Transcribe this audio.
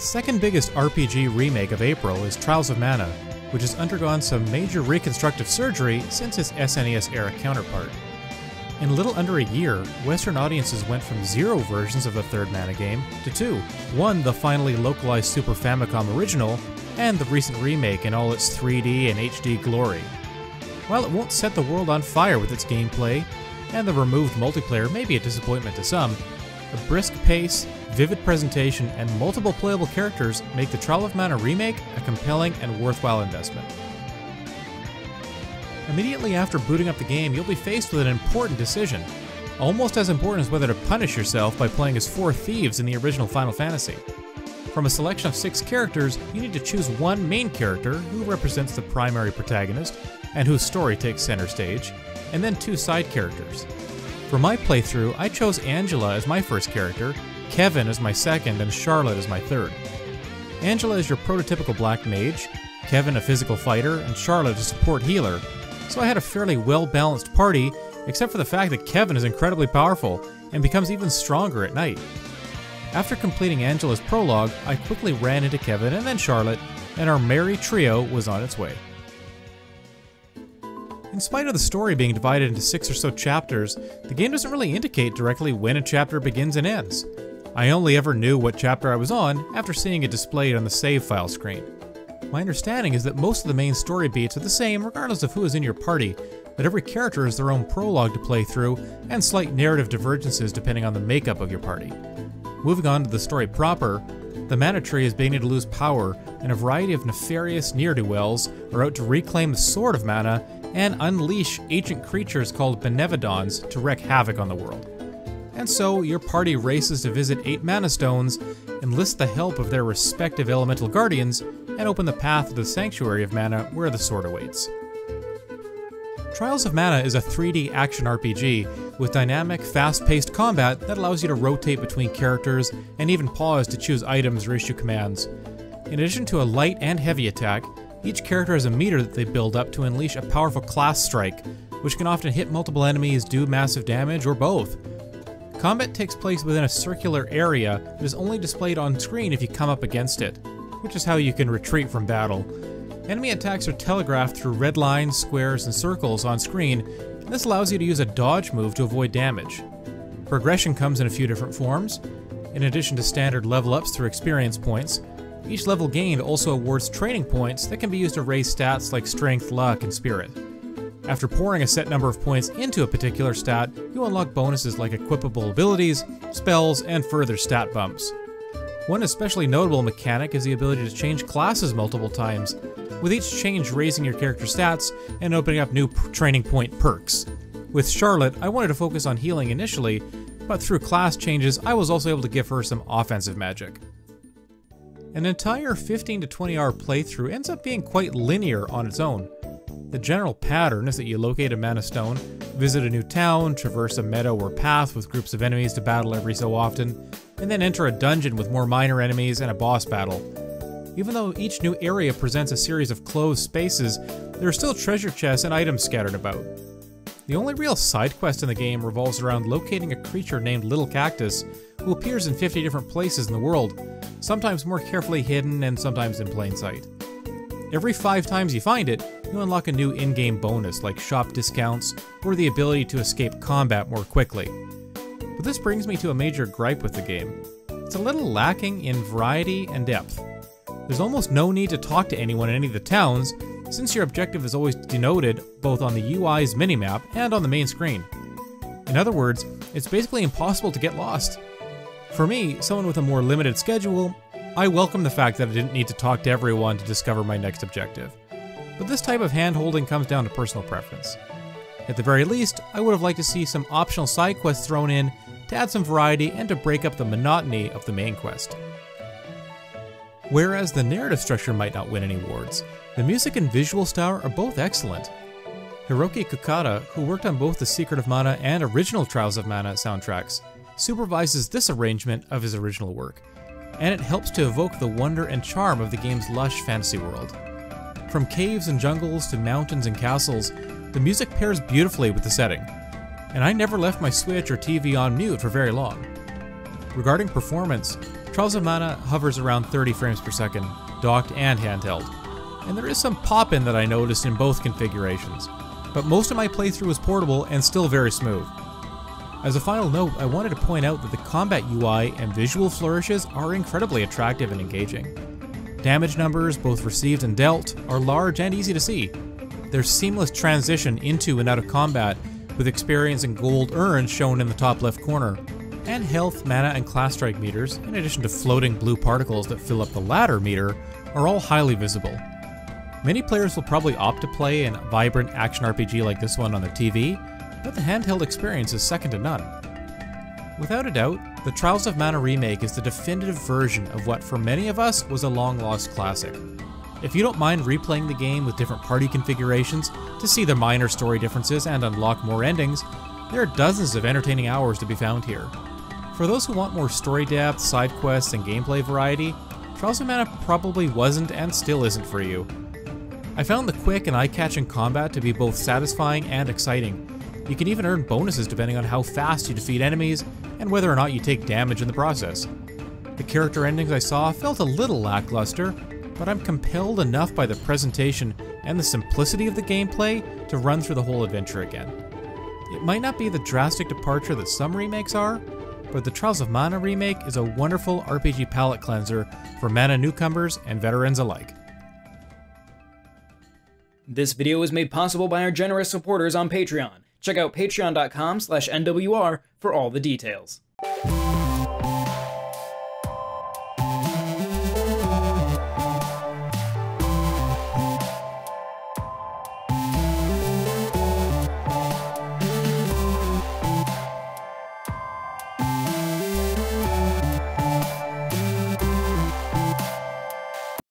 second biggest RPG remake of April is Trials of Mana, which has undergone some major reconstructive surgery since its SNES-era counterpart. In a little under a year, Western audiences went from 0 versions of the third Mana game to 2. One, the finally localized Super Famicom original, and the recent remake in all its 3D and HD glory. While it won't set the world on fire with its gameplay, and the removed multiplayer may be a disappointment to some, a brisk pace, vivid presentation, and multiple playable characters make the Trial of Mana remake a compelling and worthwhile investment. Immediately after booting up the game, you'll be faced with an important decision, almost as important as whether to punish yourself by playing as 4 thieves in the original Final Fantasy. From a selection of 6 characters, you need to choose one main character who represents the primary protagonist and whose story takes center stage, and then 2 side characters. For my playthrough, I chose Angela as my first character, Kevin as my second, and Charlotte as my third. Angela is your prototypical black mage, Kevin a physical fighter, and Charlotte a support healer, so I had a fairly well-balanced party, except for the fact that Kevin is incredibly powerful and becomes even stronger at night. After completing Angela's prologue, I quickly ran into Kevin and then Charlotte, and our merry trio was on its way. In spite of the story being divided into 6 or so chapters, the game doesn't really indicate directly when a chapter begins and ends. I only ever knew what chapter I was on after seeing it displayed on the save file screen. My understanding is that most of the main story beats are the same regardless of who is in your party, but every character has their own prologue to play through, and slight narrative divergences depending on the makeup of your party. Moving on to the story proper, the Mana Tree is beginning to lose power, and a variety of nefarious ne'er-do-wells are out to reclaim the Sword of Mana and unleash ancient creatures called Benevodons to wreak havoc on the world. And so, your party races to visit 8 Mana Stones, enlist the help of their respective elemental guardians, and open the path to the Sanctuary of Mana where the sword awaits. Trials of Mana is a 3D action RPG with dynamic, fast-paced combat that allows you to rotate between characters and even pause to choose items or issue commands. In addition to a light and heavy attack, each character has a meter that they build up to unleash a powerful class strike, which can often hit multiple enemies, do massive damage, or both. Combat takes place within a circular area that is only displayed on screen if you come up against it, which is how you can retreat from battle. Enemy attacks are telegraphed through red lines, squares, and circles on screen, and this allows you to use a dodge move to avoid damage. Progression comes in a few different forms. In addition to standard level ups through experience points, each level gained also awards training points that can be used to raise stats like strength, luck, and spirit. After pouring a set number of points into a particular stat, you unlock bonuses like equipable abilities, spells, and further stat bumps. One especially notable mechanic is the ability to change classes multiple times, with each change raising your character's stats and opening up new training point perks. With Charlotte, I wanted to focus on healing initially, but through class changes, I was also able to give her some offensive magic. An entire 15 to 20 hour playthrough ends up being quite linear on its own. The general pattern is that you locate a Mana Stone, visit a new town, traverse a meadow or path with groups of enemies to battle every so often, and then enter a dungeon with more minor enemies and a boss battle. Even though each new area presents a series of closed spaces, there are still treasure chests and items scattered about. The only real side quest in the game revolves around locating a creature named Little Cactus, who appears in 50 different places in the world, sometimes more carefully hidden and sometimes in plain sight. Every 5 times you find it, you unlock a new in-game bonus like shop discounts or the ability to escape combat more quickly. But this brings me to a major gripe with the game. It's a little lacking in variety and depth. There's almost no need to talk to anyone in any of the towns, since your objective is always denoted both on the UI's minimap and on the main screen. In other words, it's basically impossible to get lost. For me, someone with a more limited schedule, I welcome the fact that I didn't need to talk to everyone to discover my next objective. But this type of hand-holding comes down to personal preference. At the very least, I would have liked to see some optional side quests thrown in to add some variety and to break up the monotony of the main quest. Whereas the narrative structure might not win any awards, the music and visual style are both excellent. Hiroki Kukata, who worked on both the Secret of Mana and original Trials of Mana soundtracks, supervises this arrangement of his original work, and it helps to evoke the wonder and charm of the game's lush fantasy world. From caves and jungles to mountains and castles, the music pairs beautifully with the setting, and I never left my Switch or TV on mute for very long. Regarding performance, Trials of Mana hovers around 30 frames per second, docked and handheld, and there is some pop-in that I noticed in both configurations, but most of my playthrough was portable and still very smooth. As a final note, I wanted to point out that the combat UI and visual flourishes are incredibly attractive and engaging. Damage numbers, both received and dealt, are large and easy to see. There's seamless transition into and out of combat, with experience and gold earned shown in the top left corner, and health, mana, and class strike meters, in addition to floating blue particles that fill up the latter meter, are all highly visible. Many players will probably opt to play a vibrant action RPG like this one on their TV, but the handheld experience is second to none. Without a doubt, the Trials of Mana Remake is the definitive version of what for many of us was a long-lost classic. If you don't mind replaying the game with different party configurations to see the minor story differences and unlock more endings, there are dozens of entertaining hours to be found here. For those who want more story depth, side quests, and gameplay variety, Trials of Mana probably wasn't and still isn't for you. I found the quick and eye-catching combat to be both satisfying and exciting. You can even earn bonuses depending on how fast you defeat enemies and whether or not you take damage in the process. The character endings I saw felt a little lackluster, but I'm compelled enough by the presentation and the simplicity of the gameplay to run through the whole adventure again. It might not be the drastic departure that some remakes are, but the Trials of Mana remake is a wonderful RPG palette cleanser for Mana newcomers and veterans alike. This video was made possible by our generous supporters on Patreon. Check out patreon.com/NWR for all the details.